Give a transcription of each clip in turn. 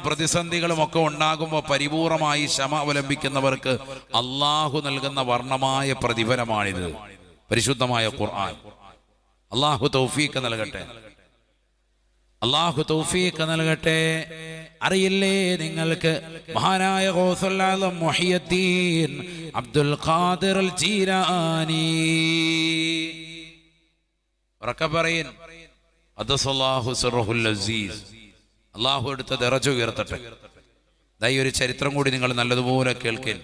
പ്രതിസന്ധികളും ഒക്കെ ഉണ്ടാകുമ്പോൾ പരിപൂർണമായി ക്ഷമ അവലംബിക്കുന്നവർക്ക് അള്ളാഹു നൽകുന്ന വർണ്ണമായ പ്രതിഫലമാണിത്. പരിശുദ്ധമായ ഖുർആൻ. അള്ളാഹു തൗഫീഖ് നൽകട്ടെ, അള്ളാഹു തൗഫീഖ് നൽകട്ടെ. അറിയില്ലേ നിങ്ങൾക്ക്, മഹാനായ ഗൗസുൽ ആലം മുഹിയുദ്ദീൻ അബ്ദുൽ ഖാദിർ അൽ ജീലാനി പറയൻ അദസല്ലാഹു സിർറുൽ അസീസ്, അള്ളാഹു എടുത്ത ദറജ ഉയർത്തട്ടെ. ഈ ഒരു ചരിത്രം കൂടി നിങ്ങൾ നല്ലതുപോലെ കേൾക്കേൻ.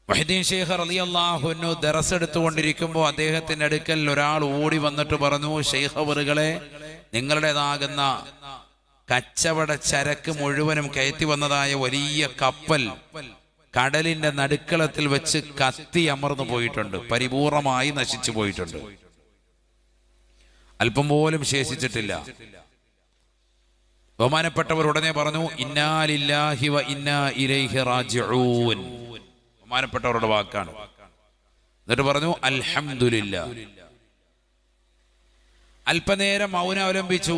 മുഹ്യിദ്ദീൻ ശൈഖ് റളിയല്ലാഹു അൻഹു ദറസ് എടുത്തുകൊണ്ടിരിക്കുമ്പോൾ അദ്ദേഹത്തിന്റെ അടുക്കൽ ഒരാൾ ഓടി വന്നിട്ട് പറഞ്ഞു, ശൈഖ് അവറുകളെ, നിങ്ങളുടേതാകുന്ന കച്ചവട ചരക്ക് മുഴുവനും കയറ്റി വന്നതായ വലിയ കപ്പൽ കടലിന്റെ നടുക്കളത്തിൽ വെച്ച് കത്തി അമർന്നു പോയിട്ടുണ്ട്, പരിപൂർണമായി നശിച്ചു പോയിട്ടുണ്ട്, അല്പം പോലും ശേഷിച്ചിട്ടില്ല. ബഹുമാനപ്പെട്ടവർ ഉടനെ പറഞ്ഞു, ഇന്നാ ലില്ലാഹി വ ഇന്നാ ഇലൈഹി റാജിഊൻ. ബഹുമാനപ്പെട്ടവരുടെ വാക്കാണ്. എന്നിട്ട് പറഞ്ഞു അൽഹംദുലില്ലാഹ്. അല്പനേരം മൗനം അവലംബിച്ചു.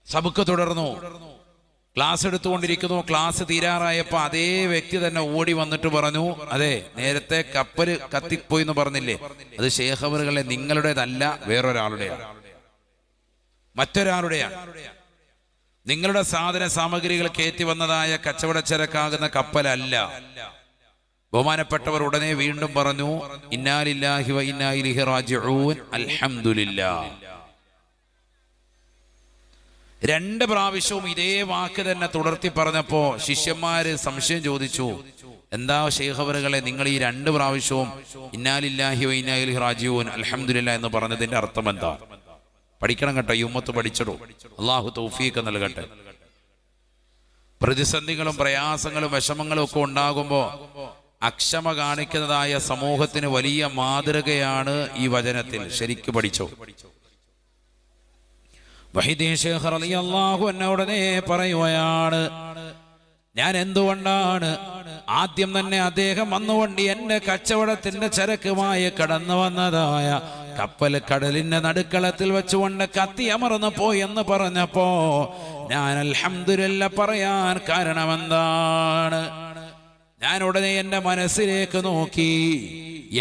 സബക്ക് തുടർന്നു. ക്ലാസ് എടുത്തുകൊണ്ടിരിക്കുന്നു. ക്ലാസ് തീരാറായപ്പോ അതേ വ്യക്തി തന്നെ ഓടി വന്നിട്ട് പറഞ്ഞു, അതെ, നേരത്തെ കപ്പല് കത്തിപ്പോയി എന്ന് പറഞ്ഞില്ലേ, അത് ശൈഖ് അവറുകളെ നിങ്ങളുടേതല്ല, വേറൊരാളുടെയാണ്, മറ്റൊരാളുടെയാണ്. നിങ്ങളുടെ സാധന സാമഗ്രികൾ കയറ്റി വന്നതായ കച്ചവടച്ചരക്കാകുന്ന കപ്പലല്ല. ബഹുമാനപ്പെട്ടവർ ഉടനെ വീണ്ടും പറഞ്ഞു, ഇന്നാ ലില്ലാഹി വ ഇന്നാ ഇലൈഹി റാജിഊൻ, അൽഹംദുലില്ലാഹ്. രണ്ട് പ്രാവശ്യവും ഇതേ വാക്ക് തന്നെ തുടർത്തി പറഞ്ഞപ്പോ ശിഷ്യന്മാര് സംശയം ചോദിച്ചു, എന്താ ശൈഖ് അവറുകളെ, നിങ്ങൾ ഈ രണ്ട് പ്രാവശ്യവും ഇന്നാ ലില്ലാഹി വ ഇന്നാ ഇലൈഹി റാജിഊൻ അൽഹംദുലില്ലാഹ് എന്ന് പറഞ്ഞതിന്റെ അർത്ഥം എന്താ? പഠിക്കണം കേട്ടോ, ഈ ഉമ്മത്ത് പഠിച്ചിടൂ. അള്ളാഹു തൗഫീഖ് നൽകട്ടെ. പ്രതിസന്ധികളും പ്രയാസങ്ങളും വിഷമങ്ങളും ഒക്കെ ഉണ്ടാകുമ്പോ അക്ഷമ കാണിക്കുന്നതായ സമൂഹത്തിന് വലിയ മാതൃകയാണ് ഈ വചനത്തിൽ. ശരിക്ക് പഠിച്ചോ. മുഹ്യിദ്ദീൻ ശൈഖ് റളിയല്ലാഹു അൻഹു ഉടനെ പറയുകയാണ്, ഞാൻ എന്തുകൊണ്ടാണ് ആദ്യം തന്നെ അദ്ദേഹം വന്നുകൊണ്ട് എന്റെ കച്ചവടത്തിന്റെ ചരക്കുമായി കടന്നു വന്നതായ കപ്പൽ കടലിന്റെ നടുക്കളത്തിൽ വെച്ചുകൊണ്ട് കത്തി അമർന്നു പോയി എന്ന് പറഞ്ഞപ്പോ ഞാൻ അൽഹംദുലില്ലാഹ് പറയാൻ കാരണം എന്താണ്? ഞാൻ ഉടനെ എന്റെ മനസ്സിലേക്ക് നോക്കി.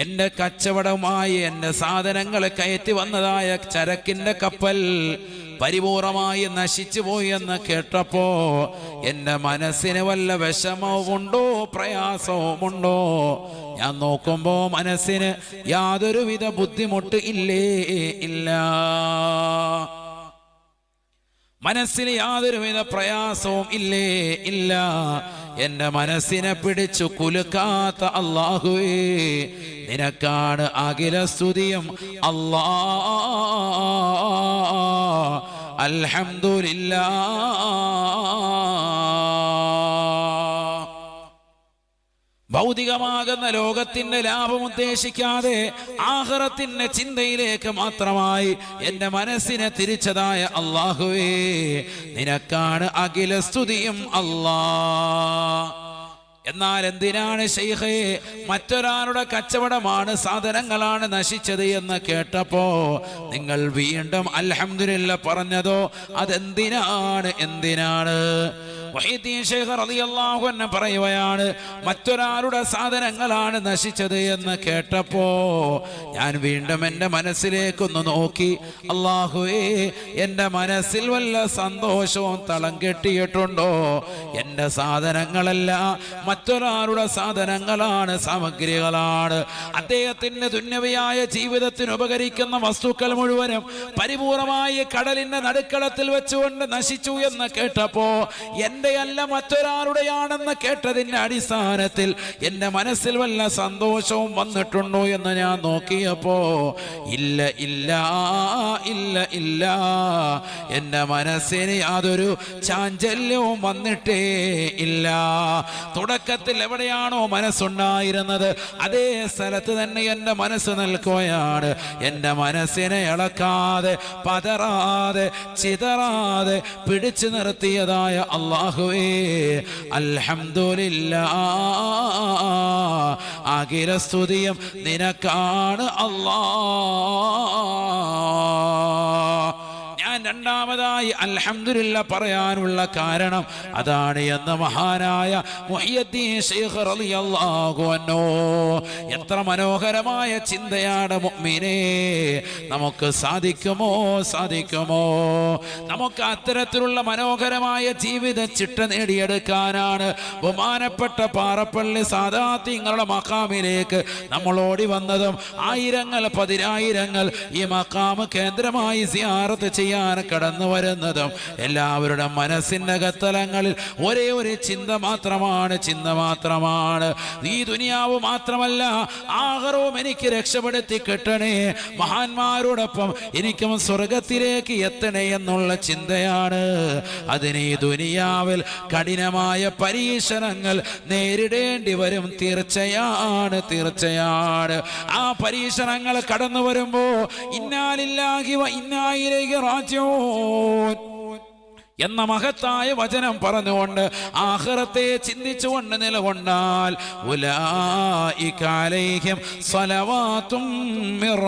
എന്റെ കച്ചവടമായി എന്റെ സാധനങ്ങൾ കയറ്റി വന്നതായ ചരക്കിന്റെ കപ്പൽ പരിപൂർണമായി നശിച്ചു പോയി എന്ന് കേട്ടപ്പോ എന്റെ മനസ്സിന് വല്ല വിഷമവുമുണ്ടോ, പ്രയാസവുമുണ്ടോ? ഞാൻ നോക്കുമ്പോ മനസ്സിന് യാതൊരുവിധ ബുദ്ധിമുട്ട് ഇല്ലേ ഇല്ല. മനസ്സിന് യാതൊരുവിധ പ്രയാസവും ഇല്ലേ ഇല്ല. എന്റെ മനസ്സിനെ പിടിച്ചു കുലുക്കാത്ത അല്ലാഹുവേ, നിനക്കാണ് അഖില സ്തുതിയും അല്ലാഹ്, അൽഹംദുലില്ലാഹ്. ഭൗതികമാകുന്ന ലോകത്തിന്റെ ലാഭം ഉദ്ദേശിക്കാതെ ആഖിറത്തിന്റെ ചിന്തയിലേക്ക് മാത്രമായി എന്റെ മനസ്സിനെ തിരിച്ചതായ അല്ലാഹുവേ, നിനക്കാണ് അഖില സ്തുതിയും അല്ലാഹ്. എന്നാൽ എന്തിനാണ് ശൈഖേ മറ്റൊരാളുടെ കച്ചവടമാണ്, സാധനങ്ങളാണ് നശിച്ചത് എന്ന് കേട്ടപ്പോ നിങ്ങൾ വീണ്ടും അൽഹംദുലില്ലാഹ് പറഞ്ഞതോ? അതെന്തിനാണ്? എന്തിനാണ്? മുഹ്യിദ്ദീൻ ശൈഖ് റളിയല്ലാഹു അൻഹു പറയുകയാണ്, മറ്റൊരാളുടെ സാധനങ്ങളാണ് നശിച്ചത് എന്ന് കേട്ടപ്പോ ഞാൻ വീണ്ടും എൻ്റെ മനസ്സിലേക്കൊന്ന് നോക്കി. അല്ലാഹുവേ, എൻ്റെ മനസ്സിൽ വല്ല സന്തോഷവും തളം കെട്ടിയിട്ടുണ്ടോ? എൻ്റെ സാധനങ്ങളല്ല, മറ്റൊരാളുടെ സാധനങ്ങളാണ്, സാമഗ്രികളാണ്. അദ്ദേഹത്തിന്റെ ദുന്യവിയായ ജീവിതത്തിന് ഉപകരിക്കുന്ന വസ്തുക്കൾ മുഴുവനും പരിപൂർണമായി കടലിന്റെ നടുക്കളത്തിൽ വെച്ചുകൊണ്ട് നശിച്ചു എന്ന് കേട്ടപ്പോ എന്റെയല്ല മറ്റൊരാളുടെയാണെന്ന് കേട്ടതിന്റെ അടിസ്ഥാനത്തിൽ എന്റെ മനസ്സിൽ വല്ല സന്തോഷവും വന്നിട്ടുണ്ടോ എന്ന് ഞാൻ നോക്കിയപ്പോ ഇല്ല ഇല്ല ഇല്ല ഇല്ല. എന്റെ മനസ്സിന് യാതൊരു ചാഞ്ചല്യവും വന്നിട്ടേ ഇല്ല. തുടക്കത്തിൽ എവിടെയാണോ മനസ്സുണ്ടായിരുന്നത് അതേ സ്ഥലത്ത് തന്നെ എൻ്റെ മനസ്സ് നിൽക്കുകയാണ്. എൻ്റെ മനസ്സിനെ ഇളക്കാതെ, പതറാതെ, ചിതറാതെ പിടിച്ചു നിർത്തിയതായ അല്ലാഹുവേ, അൽഹംദുലില്ലാഹ്, അഖില സ്തുതിയും നിനക്കാണ് അല്ലാഹ്. ഞാൻ രണ്ടാമതായി അൽഹംദുലില്ലാ പറയാനുള്ള കാരണം അതാണ് എന്ന് മഹാനായ മുഹ്യിദ്ദീൻ ശൈഖ് റളിയല്ലാഹു അൻഹു. എത്ര മനോഹരമായ ചിന്തയാണ് മുഅ്മിനേ. നമുക്ക് സാധിക്കുമോ നമുക്ക് അത്തരത്തിലുള്ള മനോഹരമായ ജീവിത ചിട്ട നേടിയെടുക്കാനാണ് ബഹുമാനപ്പെട്ട പാറപ്പള്ളി സാദാത്യങ്ങളുടെ മഖാമിലേക്ക് നമ്മൾ ഓടി വന്നതും ആയിരങ്ങൾ പതിനായിരങ്ങൾ ഈ മഖാമ് കേന്ദ്രമായി സിയാറത്ത് ചെയ്യാൻ കടന്നു വരുന്നതും എല്ലാവരുടെ മനസ്സിന്റെ അകത്തലങ്ങളിൽ ഒരേ ഒരു ചിന്ത മാത്രമാണ് ഈ ദുനിയാവ് മാത്രമല്ല ആഖിറവും എനിക്ക് രക്ഷപ്പെടുത്തി കിട്ടണേ, മഹാന്മാരോടൊപ്പം എനിക്കും സ്വർഗത്തിലേക്ക് എത്തണേ എന്നുള്ള ചിന്തയാണ്. അതിന് ഈ ദുനിയാവിൽ കഠിനമായ പരീക്ഷണങ്ങൾ നേരിടേണ്ടി വരും, തീർച്ചയാണ്. ആ പരീക്ഷണങ്ങൾ കടന്നു വരുമ്പോ ഇന്നാ ലില്ലാഹി വ ഇന്നാ ഇലൈഹി റാജിഊൻ എന്ന മഹത്തായ വചനം പറഞ്ഞുകൊണ്ട് ആഖിറത്തെ ചിന്തിച്ചുകൊണ്ട് നിലകൊണ്ടാൽ ഉലൈക അലൈഹിം സ്വലവാത്തും മിർ